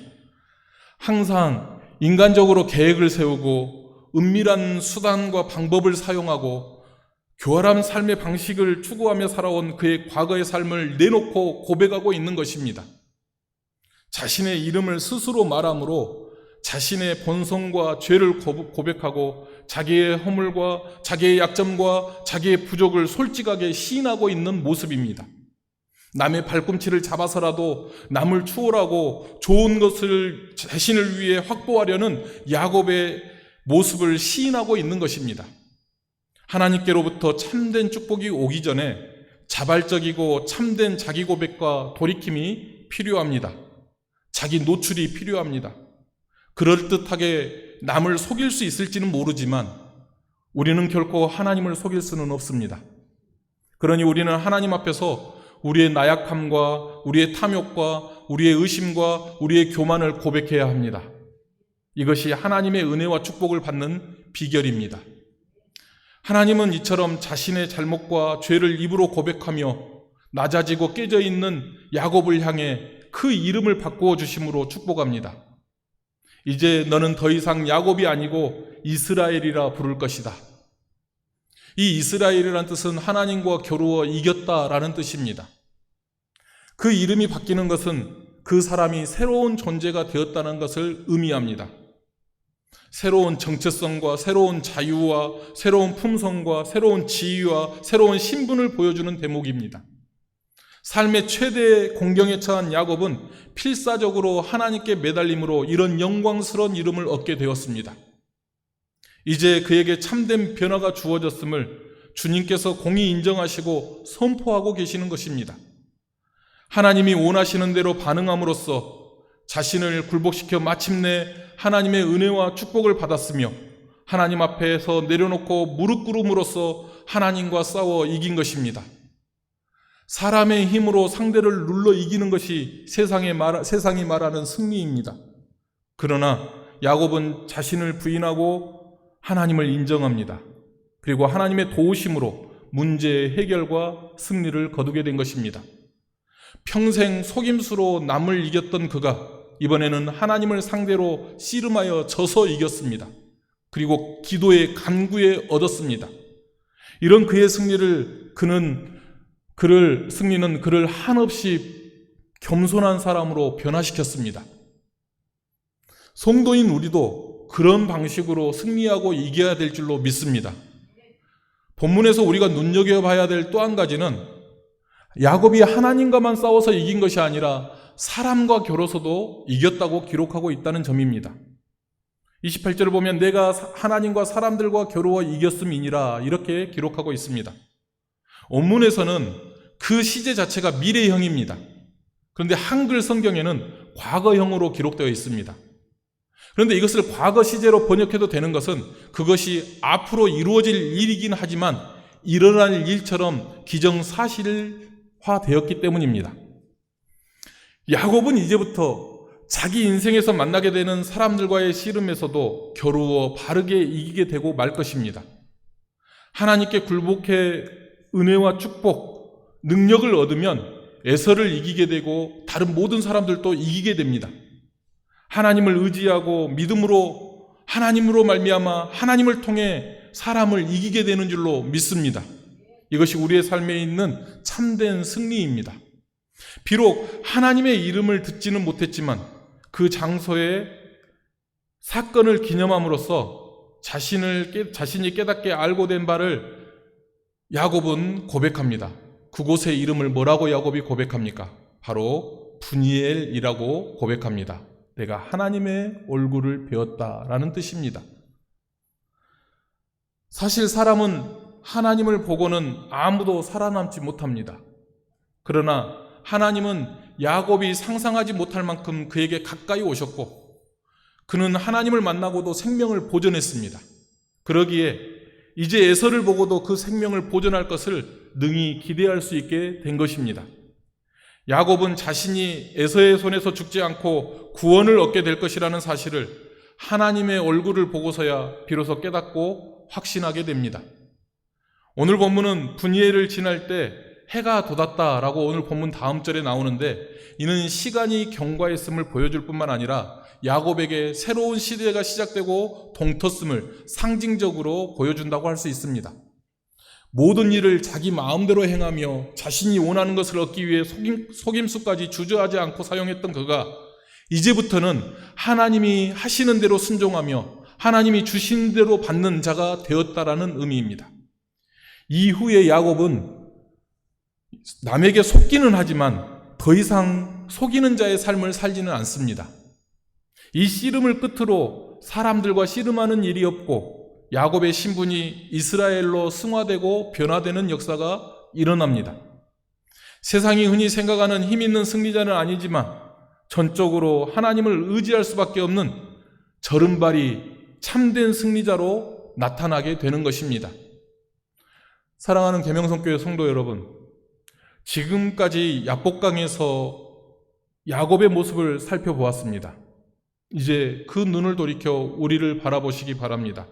항상 인간적으로 계획을 세우고 은밀한 수단과 방법을 사용하고 교활한 삶의 방식을 추구하며 살아온 그의 과거의 삶을 내놓고 고백하고 있는 것입니다. 자신의 이름을 스스로 말함으로 자신의 본성과 죄를 고백하고 자기의 허물과 자기의 약점과 자기의 부족을 솔직하게 시인하고 있는 모습입니다. 남의 발꿈치를 잡아서라도 남을 추월하고 좋은 것을 자신을 위해 확보하려는 야곱의 모습을 시인하고 있는 것입니다. 하나님께로부터 참된 축복이 오기 전에 자발적이고 참된 자기 고백과 돌이킴이 필요합니다. 자기 노출이 필요합니다. 그럴듯하게 남을 속일 수 있을지는 모르지만 우리는 결코 하나님을 속일 수는 없습니다. 그러니 우리는 하나님 앞에서 우리의 나약함과 우리의 탐욕과 우리의 의심과 우리의 교만을 고백해야 합니다. 이것이 하나님의 은혜와 축복을 받는 비결입니다. 하나님은 이처럼 자신의 잘못과 죄를 입으로 고백하며 낮아지고 깨져 있는 야곱을 향해 그 이름을 바꾸어 주심으로 축복합니다. 이제 너는 더 이상 야곱이 아니고 이스라엘이라 부를 것이다. 이 이스라엘이라는 뜻은 하나님과 겨루어 이겼다라는 뜻입니다. 그 이름이 바뀌는 것은 그 사람이 새로운 존재가 되었다는 것을 의미합니다. 새로운 정체성과 새로운 자유와 새로운 품성과 새로운 지위와 새로운 신분을 보여주는 대목입니다. 삶의 최대의 공경에 처한 야곱은 필사적으로 하나님께 매달림으로 이런 영광스러운 이름을 얻게 되었습니다. 이제 그에게 참된 변화가 주어졌음을 주님께서 공히 인정하시고 선포하고 계시는 것입니다. 하나님이 원하시는 대로 반응함으로써 자신을 굴복시켜 마침내 하나님의 은혜와 축복을 받았으며 하나님 앞에서 내려놓고 무릎 꿇음으로써 하나님과 싸워 이긴 것입니다. 사람의 힘으로 상대를 눌러 이기는 것이 세상이 말하는 승리입니다. 그러나 야곱은 자신을 부인하고 하나님을 인정합니다. 그리고 하나님의 도우심으로 문제의 해결과 승리를 거두게 된 것입니다. 평생 속임수로 남을 이겼던 그가 이번에는 하나님을 상대로 씨름하여 져서 이겼습니다. 그리고 기도의 간구에 얻었습니다. 이런 그의 승리는 그를 한없이 겸손한 사람으로 변화시켰습니다. 성도인 우리도 그런 방식으로 승리하고 이겨야 될 줄로 믿습니다. 본문에서 우리가 눈여겨봐야 될 또 한 가지는 야곱이 하나님과만 싸워서 이긴 것이 아니라 사람과 겨뤄서도 이겼다고 기록하고 있다는 점입니다. 28절을 보면 내가 하나님과 사람들과 겨루어 이겼음이니라 이렇게 기록하고 있습니다. 원문에서는 그 시제 자체가 미래형입니다. 그런데 한글 성경에는 과거형으로 기록되어 있습니다. 그런데 이것을 과거 시제로 번역해도 되는 것은 그것이 앞으로 이루어질 일이긴 하지만 일어날 일처럼 기정사실화되었기 때문입니다. 야곱은 이제부터 자기 인생에서 만나게 되는 사람들과의 씨름에서도 겨루어 바르게 이기게 되고 말 것입니다. 하나님께 굴복해 은혜와 축복, 능력을 얻으면 에서를 이기게 되고 다른 모든 사람들도 이기게 됩니다. 하나님을 의지하고 믿음으로 하나님으로 말미암아 하나님을 통해 사람을 이기게 되는 줄로 믿습니다. 이것이 우리의 삶에 있는 참된 승리입니다. 비록 하나님의 이름을 듣지는 못했지만 그 장소에 사건을 기념함으로써 자신이 깨닫게 알고 된 바를 야곱은 고백합니다. 그곳의 이름을 뭐라고 야곱이 고백합니까? 바로 분이엘이라고 고백합니다. 내가 하나님의 얼굴을 배웠다라는 뜻입니다. 사실 사람은 하나님을 보고는 아무도 살아남지 못합니다. 그러나 하나님은 야곱이 상상하지 못할 만큼 그에게 가까이 오셨고 그는 하나님을 만나고도 생명을 보존했습니다. 그러기에 이제 에서를 보고도 그 생명을 보존할 것을 능히 기대할 수 있게 된 것입니다. 야곱은 자신이 에서의 손에서 죽지 않고 구원을 얻게 될 것이라는 사실을 하나님의 얼굴을 보고서야 비로소 깨닫고 확신하게 됩니다. 오늘 본문은 분이엘을 지날 때 해가 돋았다라고 오늘 본문 다음 절에 나오는데 이는 시간이 경과했음을 보여줄 뿐만 아니라 야곱에게 새로운 시대가 시작되고 동텄음을 상징적으로 보여준다고 할 수 있습니다. 모든 일을 자기 마음대로 행하며 자신이 원하는 것을 얻기 위해 속임수까지 주저하지 않고 사용했던 그가 이제부터는 하나님이 하시는 대로 순종하며 하나님이 주신 대로 받는 자가 되었다라는 의미입니다. 이후에 야곱은 남에게 속기는 하지만 더 이상 속이는 자의 삶을 살지는 않습니다. 이 씨름을 끝으로 사람들과 씨름하는 일이 없고 야곱의 신분이 이스라엘로 승화되고 변화되는 역사가 일어납니다. 세상이 흔히 생각하는 힘 있는 승리자는 아니지만 전적으로 하나님을 의지할 수밖에 없는 절름발이 참된 승리자로 나타나게 되는 것입니다. 사랑하는 계명성교회 성도 여러분, 지금까지 야복강에서 야곱의 모습을 살펴보았습니다. 이제 그 눈을 돌이켜 우리를 바라보시기 바랍니다.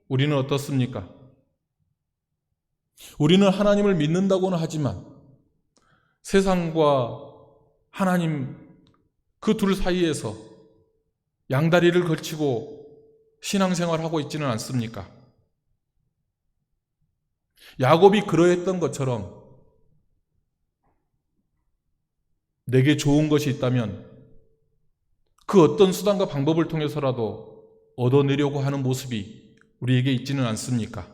우리는 어떻습니까? 우리는 하나님을 믿는다고는 하지만 세상과 하나님 그 둘 사이에서 양다리를 걸치고 신앙생활하고 있지는 않습니까? 야곱이 그러했던 것처럼 내게 좋은 것이 있다면 그 어떤 수단과 방법을 통해서라도 얻어내려고 하는 모습이 우리에게 있지는 않습니까?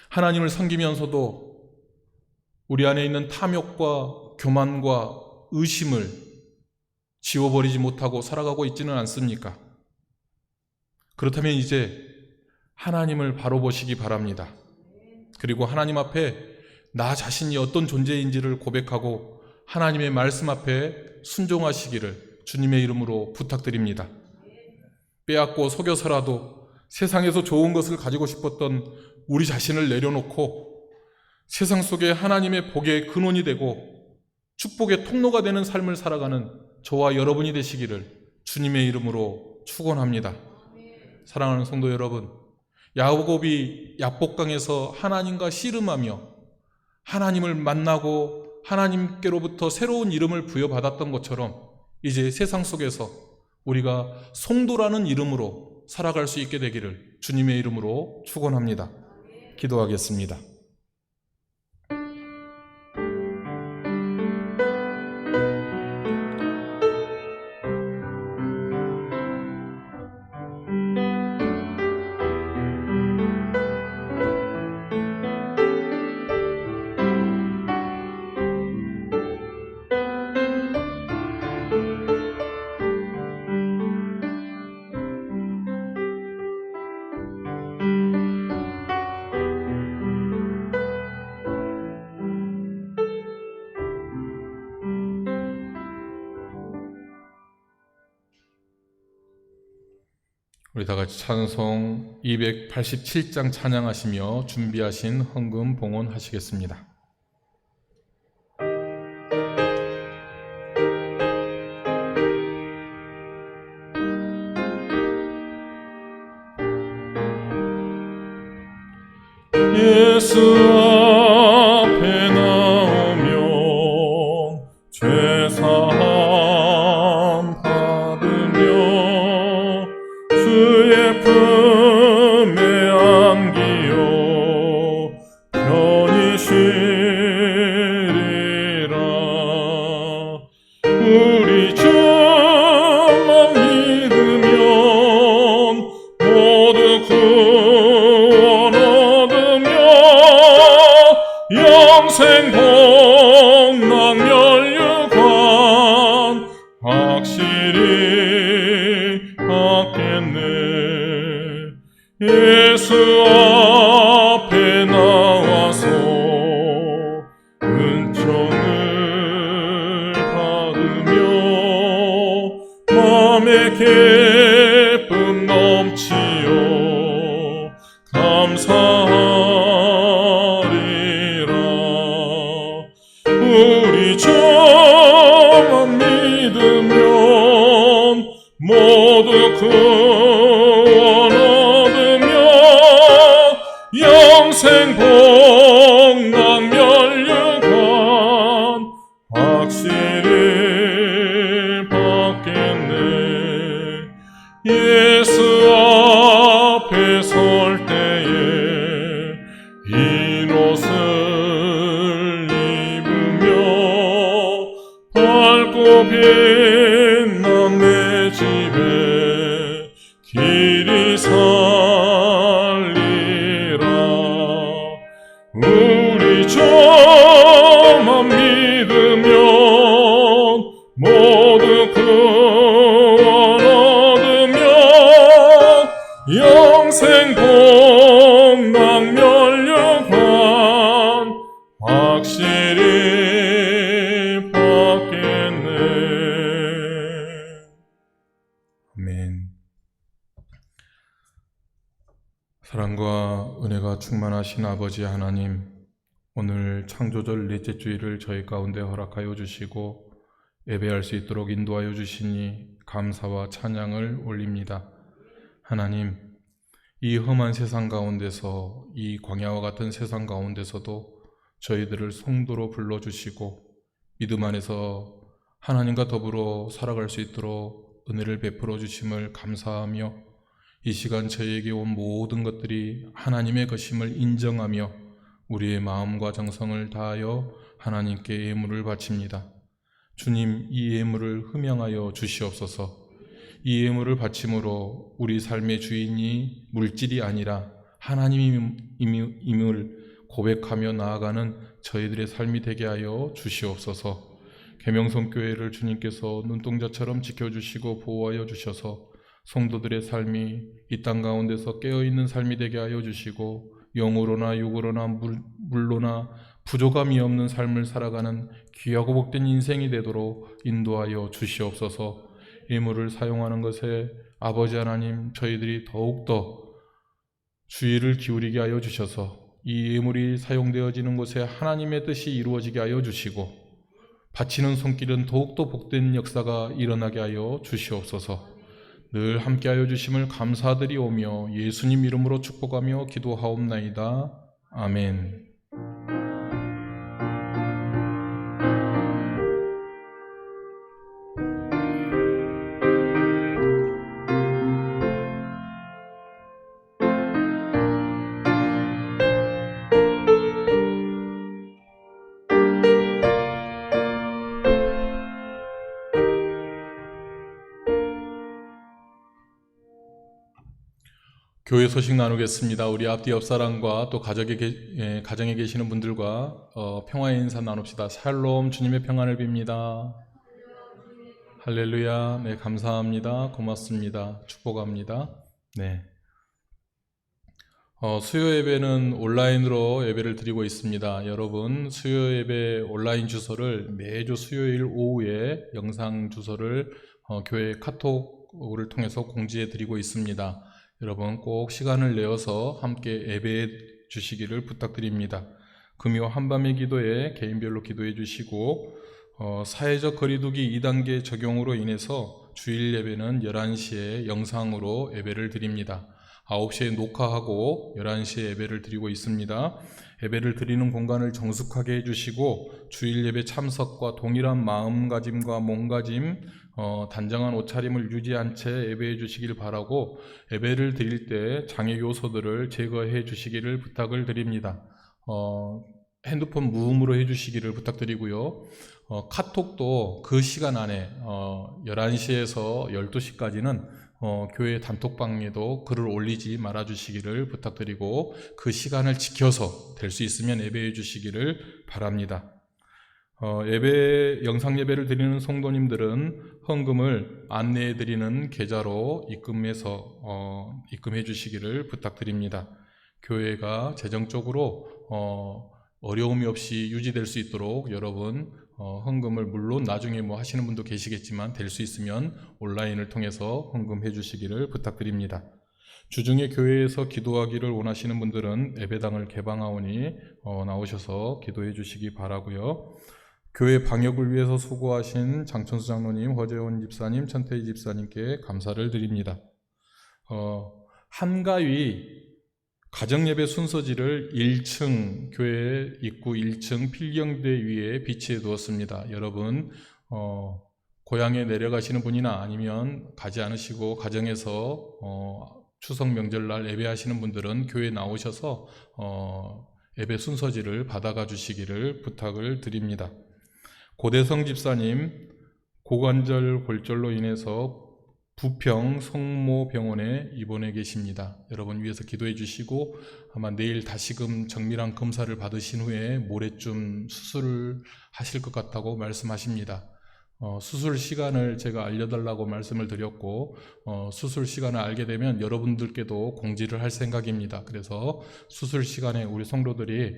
하나님을 섬기면서도 우리 안에 있는 탐욕과 교만과 의심을 지워버리지 못하고 살아가고 있지는 않습니까? 그렇다면 이제 하나님을 바로 보시기 바랍니다. 그리고 하나님 앞에 나 자신이 어떤 존재인지를 고백하고 하나님의 말씀 앞에 순종하시기를 주님의 이름으로 부탁드립니다. 빼앗고 속여서라도 세상에서 좋은 것을 가지고 싶었던 우리 자신을 내려놓고 세상 속에 하나님의 복의 근원이 되고 축복의 통로가 되는 삶을 살아가는 저와 여러분이 되시기를 주님의 이름으로 축원합니다. 사랑하는 성도 여러분, 야곱이 야복강에서 하나님과 씨름하며 하나님을 만나고 하나님께로부터 새로운 이름을 부여받았던 것처럼 이제 세상 속에서 우리가 송도라는 이름으로 살아갈 수 있게 되기를 주님의 이름으로 축원합니다. 기도하겠습니다. 우리 다 같이 찬송 287장 찬양하시며 준비하신 헌금 봉헌하시겠습니다. 예수 앞에 나오면 죄사함 받으며 주의 품에 안기어 편히 쉬리라. 우리 주만 믿으면 모두 구원 얻으며 영생 복락 멸류관 확실히 받겠네. 예수 앞에 나와서 은총을 받으며 맘의 기쁨 넘치어 감사하리라. 우리 주만 믿으면 모두 구원 얻으며 영생 복락 멸류관 확실히 받겠네. 예수 앞에 설 때에 흰 옷을 입으며 밝고 빛난 내 집에 길이 살리라. 우리 주만 믿으면 모두 구원 얻으며 영생 복락 멸류관 확실히 받겠네. 아멘. 사랑과 은혜가 충만하신 아버지 하나님, 오늘 창조절 넷째 주일을 저희 가운데 허락하여 주시고 예배할 수 있도록 인도하여 주시니 감사와 찬양을 올립니다. 하나님, 이 험한 세상 가운데서, 이 광야와 같은 세상 가운데서도 저희들을 성도로 불러주시고 믿음 안에서 하나님과 더불어 살아갈 수 있도록 은혜를 베풀어 주심을 감사하며, 이 시간 저희에게 온 모든 것들이 하나님의 것임을 인정하며 우리의 마음과 정성을 다하여 하나님께 예물을 바칩니다. 주님, 이 예물을 흠양하여 주시옵소서. 이 예물을 바침으로 우리 삶의 주인이 물질이 아니라 하나님임을 고백하며 나아가는 저희들의 삶이 되게 하여 주시옵소서. 계명성교회를 주님께서 눈동자처럼 지켜주시고 보호하여 주셔서 성도들의 삶이 이 땅 가운데서 깨어있는 삶이 되게 하여 주시고 영으로나 육으로나 물로나 부족함이 없는 삶을 살아가는 귀하고 복된 인생이 되도록 인도하여 주시옵소서. 예물을 사용하는 것에 아버지 하나님, 저희들이 더욱더 주의를 기울이게 하여 주셔서 이 예물이 사용되어지는 곳에 하나님의 뜻이 이루어지게 하여 주시고 바치는 손길은 더욱더 복된 역사가 일어나게 하여 주시옵소서. 늘 함께하여 주심을 감사드리오며 예수님 이름으로 축복하며 기도하옵나이다. 아멘. 교회 소식 나누겠습니다. 우리 앞뒤 옆사람과 또 가정에 계시는 분들과 평화의 인사 나눕시다. 샬롬, 주님의 평안을 빕니다. 할렐루야. 네, 감사합니다. 고맙습니다. 축복합니다. 네. 수요 예배는 온라인으로 예배를 드리고 있습니다. 여러분, 수요 예배 온라인 주소를 매주 수요일 오후에 영상 주소를 교회 카톡 카톡을 통해서 공지해 드리고 있습니다. 여러분 꼭 시간을 내어서 함께 예배해 주시기를 부탁드립니다. 금요 한밤의 기도에 개인별로 기도해 주시고 사회적 거리두기 2단계 적용으로 인해서 주일 예배는 11시에 영상으로 예배를 드립니다. 9시에 녹화하고 11시에 예배를 드리고 있습니다. 예배를 드리는 공간을 정숙하게 해주시고 주일 예배 참석과 동일한 마음가짐과 몸가짐, 단정한 옷차림을 유지한 채 예배해 주시길 바라고 예배를 드릴 때 장애 요소들을 제거해 주시기를 부탁을 드립니다. 핸드폰 무음으로 해주시기를 부탁드리고요. 카톡도 그 시간 안에 11시에서 12시까지는 교회 단톡방에도 글을 올리지 말아주시기를 부탁드리고 그 시간을 지켜서 될 수 있으면 예배해 주시기를 바랍니다. 영상 예배를 드리는 성도님들은 헌금을 안내해 드리는 계좌로 입금해 주시기를 부탁드립니다. 교회가 재정적으로 어려움이 없이 유지될 수 있도록 여러분 헌금을 물론 나중에 하시는 분도 계시겠지만 될 수 있으면 온라인을 통해서 헌금해 주시기를 부탁드립니다. 주중에 교회에서 기도하기를 원하시는 분들은 예배당을 개방하오니 나오셔서 기도해 주시기 바라고요. 교회 방역을 위해서 수고하신 장천수 장로님, 허재원 집사님, 천태희 집사님께 감사를 드립니다. 한가위 가정예배 순서지를 1층 교회 입구 1층 필경대 위에 비치해 두었습니다. 여러분 고향에 내려가시는 분이나 아니면 가지 않으시고 가정에서 추석 명절날 예배하시는 분들은 교회에 나오셔서 예배 순서지를 받아가 주시기를 부탁을 드립니다. 고대성 집사님 고관절 골절로 인해서 부평 성모병원에 입원해 계십니다. 여러분 위해서 기도해 주시고 아마 내일 다시금 정밀한 검사를 받으신 후에 모레쯤 수술을 하실 것 같다고 말씀하십니다. 수술 시간을 제가 알려달라고 말씀을 드렸고 수술 시간을 알게 되면 여러분들께도 공지를 할 생각입니다. 그래서 수술 시간에 우리 성도들이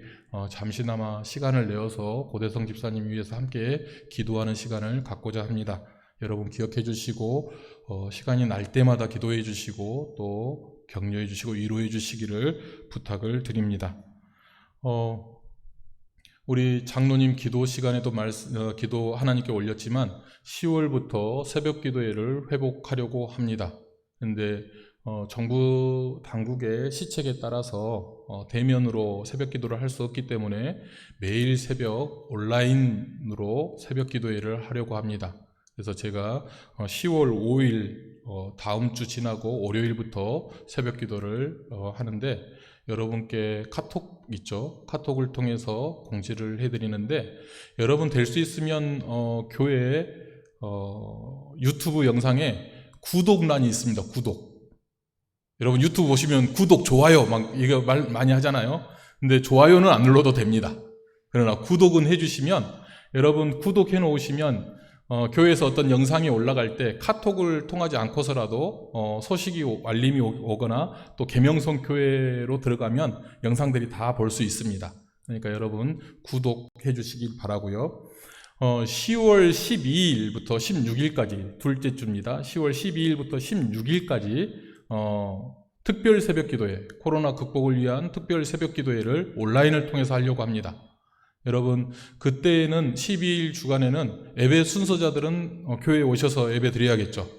잠시나마 시간을 내어서 고대성 집사님 위해서 함께 기도하는 시간을 갖고자 합니다. 여러분 기억해 주시고 시간이 날 때마다 기도해 주시고 또 격려해 주시고 위로해 주시기를 부탁을 드립니다. 우리 장로님 기도 시간에도 기도 하나님께 올렸지만 10월부터 새벽 기도회를 회복하려고 합니다. 그런데 정부 당국의 시책에 따라서 대면으로 새벽 기도를 할 수 없기 때문에 매일 새벽 온라인으로 새벽 기도회를 하려고 합니다. 그래서 제가 10월 5일 다음 주 지나고 월요일부터 새벽 기도를 하는데 여러분께 카톡 있죠? 카톡을 통해서 공지를 해드리는데 여러분 될 수 있으면 교회 유튜브 영상에 구독란이 있습니다. 구독. 여러분 유튜브 보시면 구독, 좋아요 막 이거 말 많이 하잖아요. 근데 좋아요는 안 눌러도 됩니다. 그러나 구독은 해주시면 여러분 구독해 놓으시면 교회에서 어떤 영상이 올라갈 때 카톡을 통하지 않고서라도 소식이 알림이 오거나 또 계명성 교회로 들어가면 영상들이 다 볼 수 있습니다. 그러니까 여러분 구독해 주시길 바라고요. 10월 12일부터 16일까지 둘째 주입니다. 10월 12일부터 16일까지 특별 새벽 기도회, 코로나 극복을 위한 특별 새벽 기도회를 온라인을 통해서 하려고 합니다. 여러분 그때는 12일 주간에는 예배 순서자들은 교회에 오셔서 예배 드려야겠죠.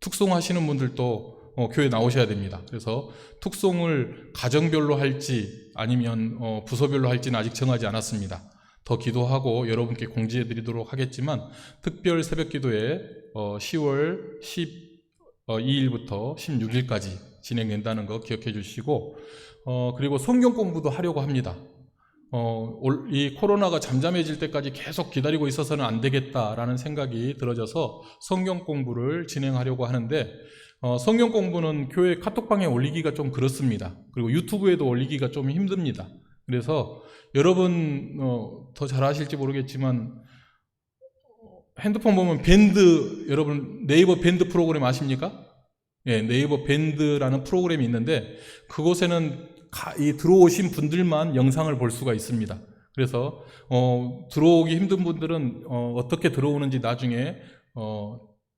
특송하시는 분들도 교회에 나오셔야 됩니다. 그래서 특송을 가정별로 할지 아니면 부서별로 할지는 아직 정하지 않았습니다. 더 기도하고 여러분께 공지해 드리도록 하겠지만 특별 새벽 기도회 10월 12일부터 16일까지 진행된다는 거 기억해 주시고 그리고 성경 공부도 하려고 합니다. 이 코로나가 잠잠해질 때까지 계속 기다리고 있어서는 안 되겠다라는 생각이 들어져서 성경 공부를 진행하려고 하는데 성경 공부는 교회 카톡방에 올리기가 좀 그렇습니다. 그리고 유튜브에도 올리기가 좀 힘듭니다. 그래서 여러분 더 잘하실지 모르겠지만 핸드폰 보면 밴드, 여러분 네이버 밴드 프로그램 아십니까? 예, 네이버 밴드라는 프로그램이 있는데 그곳에는 이 들어오신 분들만 영상을 볼 수가 있습니다. 그래서 들어오기 힘든 분들은 어떻게 들어오는지 나중에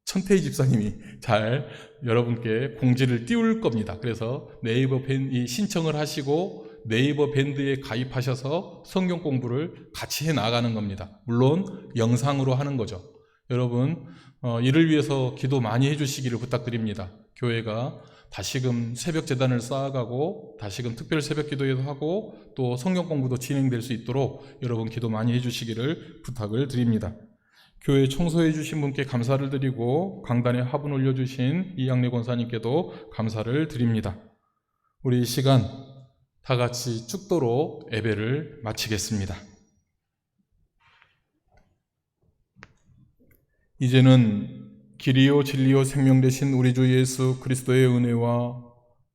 천태희 집사님이 잘 여러분께 공지를 띄울 겁니다. 그래서 네이버 밴드 신청을 하시고 네이버 밴드에 가입하셔서 성경 공부를 같이 해 나가는 겁니다. 물론 영상으로 하는 거죠. 여러분 이를 위해서 기도 많이 해주시기를 부탁드립니다. 교회가 다시금 새벽 재단을 쌓아가고 다시금 특별 새벽 기도회도 하고 또 성경 공부도 진행될 수 있도록 여러분 기도 많이 해주시기를 부탁을 드립니다. 교회 청소해 주신 분께 감사를 드리고 강단에 화분 올려주신 이양래 권사님께도 감사를 드립니다. 우리 이 시간 다 같이 축도로 예배를 마치겠습니다. 이제는 길이요 진리요 생명 되신 우리 주 예수 그리스도의 은혜와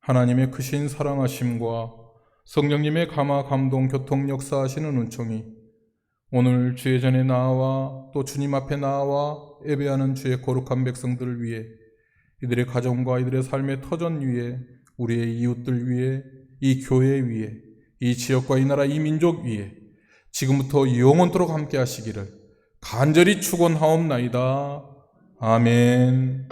하나님의 크신 사랑하심과 성령님의 감화 감동 교통 역사하시는 은총이 오늘 주의 전에 나와 또 주님 앞에 나와 예배하는 주의 거룩한 백성들을 위해 이들의 가정과 이들의 삶의 터전 위에 우리의 이웃들 위에 이 교회 위에 이 지역과 이 나라 이 민족 위에 지금부터 영원토록 함께 하시기를 간절히 축원하옵나이다. 아멘.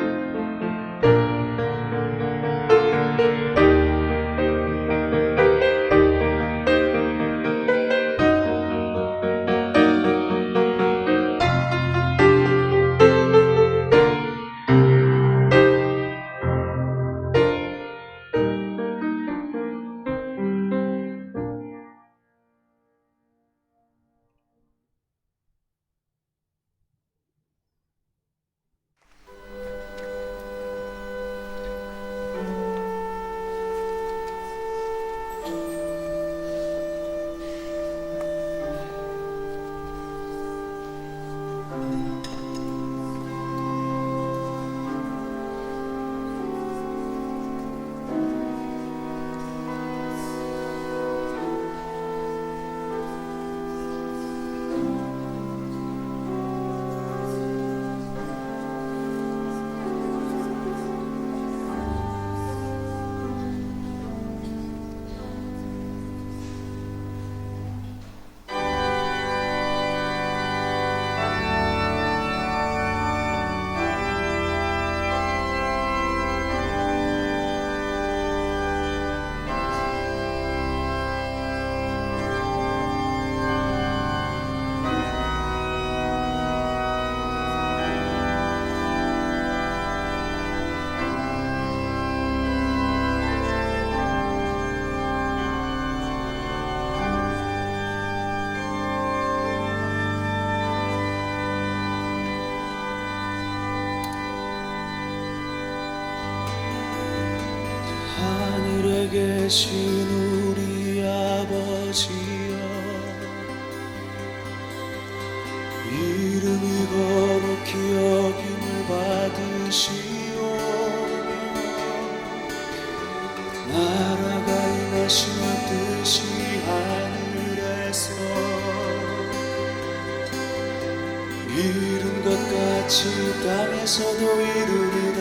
하늘에 계신 우리 아버지여, 이름이 거룩히 여김을 받으시오며 나라가 임하시는 뜻이 하늘에서 이룬 것 같이 땅에서도 이루리다.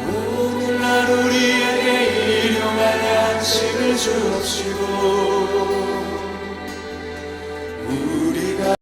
오늘날 우리에게 일용할 양식을 주옵시고